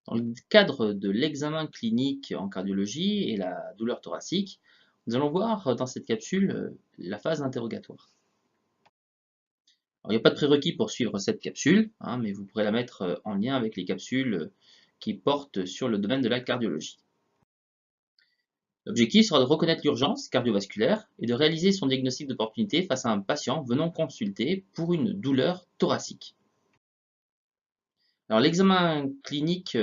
Dans le cadre de l'examen clinique en cardiologie et la douleur thoracique, nous allons voir dans cette capsule la phase interrogatoire. Alors, il n'y a pas de prérequis pour suivre cette capsule, hein, mais vous pourrez la mettre en lien avec les capsules qui portent sur le domaine de la cardiologie. L'objectif sera de reconnaître l'urgence cardiovasculaire et de réaliser son diagnostic d'opportunité face à un patient venant consulter pour une douleur thoracique. Alors, l'examen clinique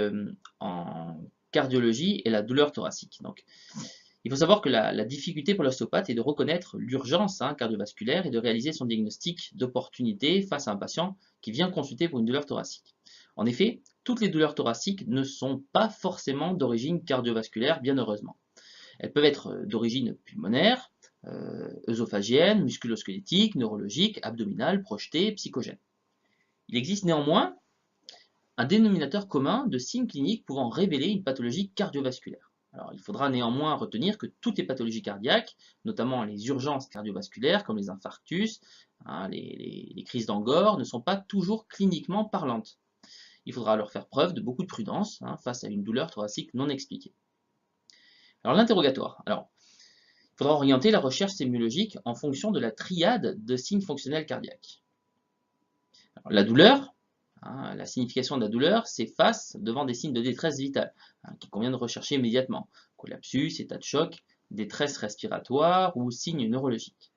en cardiologie est la douleur thoracique. Donc, il faut savoir que la difficulté pour l'ostéopathe est de reconnaître l'urgence cardiovasculaire et de réaliser son diagnostic d'opportunité face à un patient qui vient consulter pour une douleur thoracique. En effet, toutes les douleurs thoraciques ne sont pas forcément d'origine cardiovasculaire, bien heureusement. Elles peuvent être d'origine pulmonaire, œsophagienne, musculo-squelettique, neurologique, abdominale, projetée, psychogène. Il existe néanmoins un dénominateur commun de signes cliniques pouvant révéler une pathologie cardiovasculaire. Alors, il faudra néanmoins retenir que toutes les pathologies cardiaques, notamment les urgences cardiovasculaires comme les infarctus, les crises d'angor, ne sont pas toujours cliniquement parlantes. Il faudra alors faire preuve de beaucoup de prudence face à une douleur thoracique non expliquée. Alors l'interrogatoire. Alors, il faudra orienter la recherche sémiologique en fonction de la triade de signes fonctionnels cardiaques. Alors, la douleur, la signification de la douleur s'efface devant des signes de détresse vitale, qu'il convient de rechercher immédiatement. Collapsus, état de choc, détresse respiratoire ou signes neurologiques.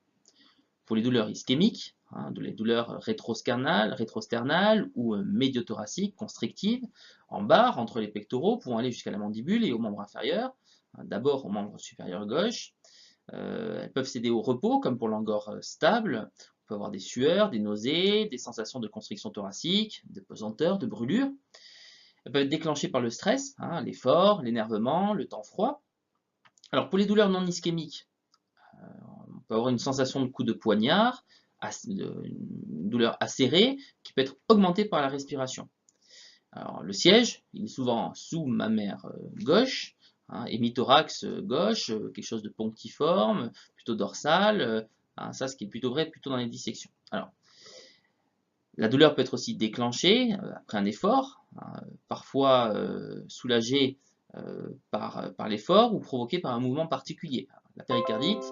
Pour les douleurs ischémiques, les douleurs rétrosternales ou médiothoraciques, constrictives, en barre entre les pectoraux, pouvant aller jusqu'à la mandibule et au membre inférieur, d'abord au membre supérieur gauche. Elles peuvent céder au repos, comme pour l'angor stable. On peut avoir des sueurs, des nausées, des sensations de constriction thoracique, de pesanteur, de brûlure. Elles peuvent être déclenchées par le stress, l'effort, l'énervement, le temps froid. Alors pour les douleurs non ischémiques, on peut avoir une sensation de coup de poignard, une douleur acérée, qui peut être augmentée par la respiration. Alors le siège, il est souvent sous-mammaire gauche, hémithorax gauche, quelque chose de punctiforme, plutôt dorsal, ça ce qui est plutôt vrai plutôt dans les dissections. Alors, la douleur peut être aussi déclenchée après un effort, parfois soulagée par l'effort ou provoquée par un mouvement particulier. La péricardite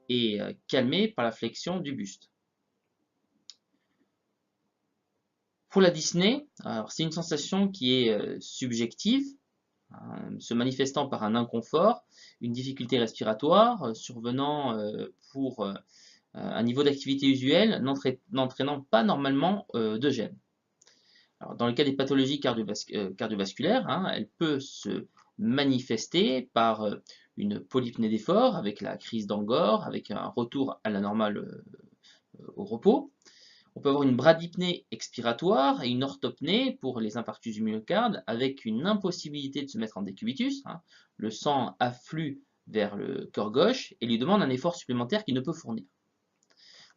est calmée par la flexion du buste. Pour la dyspnée, c'est une sensation qui est subjective, se manifestant par un inconfort, une difficulté respiratoire survenant pour un niveau d'activité usuel n'entraînant pas normalement de gêne. Alors, dans le cas des pathologies cardiovasculaires, elle peut se manifester par une polypnée d'effort avec la crise d'angor, avec un retour à la normale au repos. On peut avoir une bradypnée expiratoire et une orthopnée pour les infarctus du myocarde avec une impossibilité de se mettre en décubitus. Le sang afflue vers le cœur gauche et lui demande un effort supplémentaire qu'il ne peut fournir.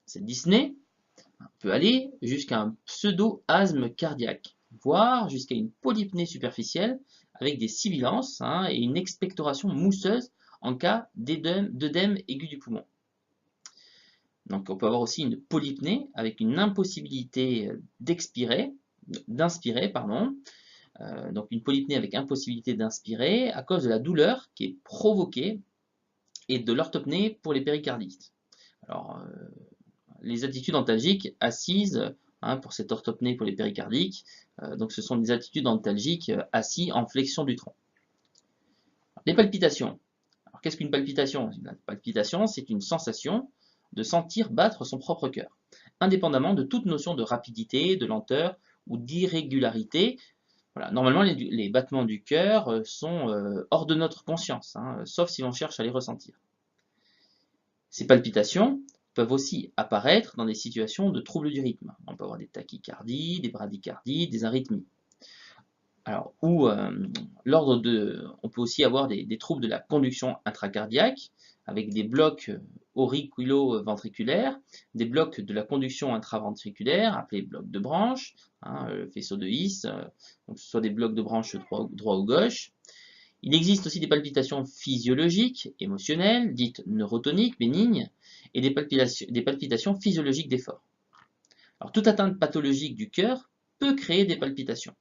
Cette dyspnée peut aller jusqu'à un pseudo-asthme cardiaque, voire jusqu'à une polypnée superficielle avec des sibilances et une expectoration mousseuse en cas d'œdème aigu du poumon. Donc on peut avoir aussi une polypnée avec une impossibilité d'inspirer, donc une polypnée avec impossibilité d'inspirer à cause de la douleur qui est provoquée et de l'orthopnée pour les péricardistes. Alors les attitudes antalgiques assises pour cette orthopnée pour les péricardiques, donc ce sont des attitudes antalgiques assises en flexion du tronc. Les palpitations. Alors qu'est-ce qu'une palpitation? Une palpitation, c'est une sensation de sentir battre son propre cœur, indépendamment de toute notion de rapidité, de lenteur ou d'irrégularité. Voilà. Normalement, les battements du cœur sont hors de notre conscience, sauf si l'on cherche à les ressentir. Ces palpitations peuvent aussi apparaître dans des situations de troubles du rythme. On peut avoir des tachycardies, des bradycardies, des arythmies. Alors, on peut aussi avoir des troubles de la conduction intracardiaque, avec des blocs auriculo-ventriculaires, des blocs de la conduction intraventriculaire, appelés blocs de branche, le faisceau de His, donc ce soit des blocs de branche droit ou gauche. Il existe aussi des palpitations physiologiques, émotionnelles, dites neurotoniques, bénignes, et des palpitations physiologiques d'effort. Alors, toute atteinte pathologique du cœur peut créer des palpitations.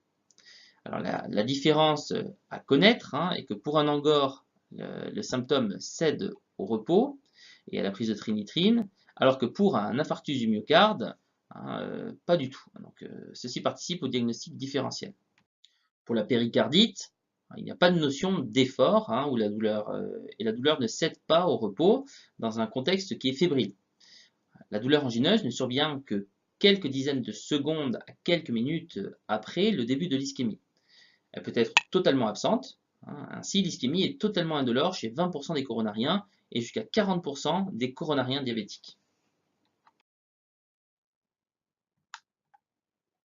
Alors la différence à connaître est que pour un angor, le symptôme cède au repos et à la prise de trénitrine, alors que pour un infarctus du myocarde, pas du tout. Donc ceci participe au diagnostic différentiel. Pour la péricardite, il n'y a pas de notion d'effort où la douleur ne cède pas au repos dans un contexte qui est fébrile. La douleur angineuse ne survient que quelques dizaines de secondes à quelques minutes après le début de l'ischémie. Elle peut être totalement absente. Ainsi, l'ischémie est totalement indolore chez 20% des coronariens et jusqu'à 40% des coronariens diabétiques.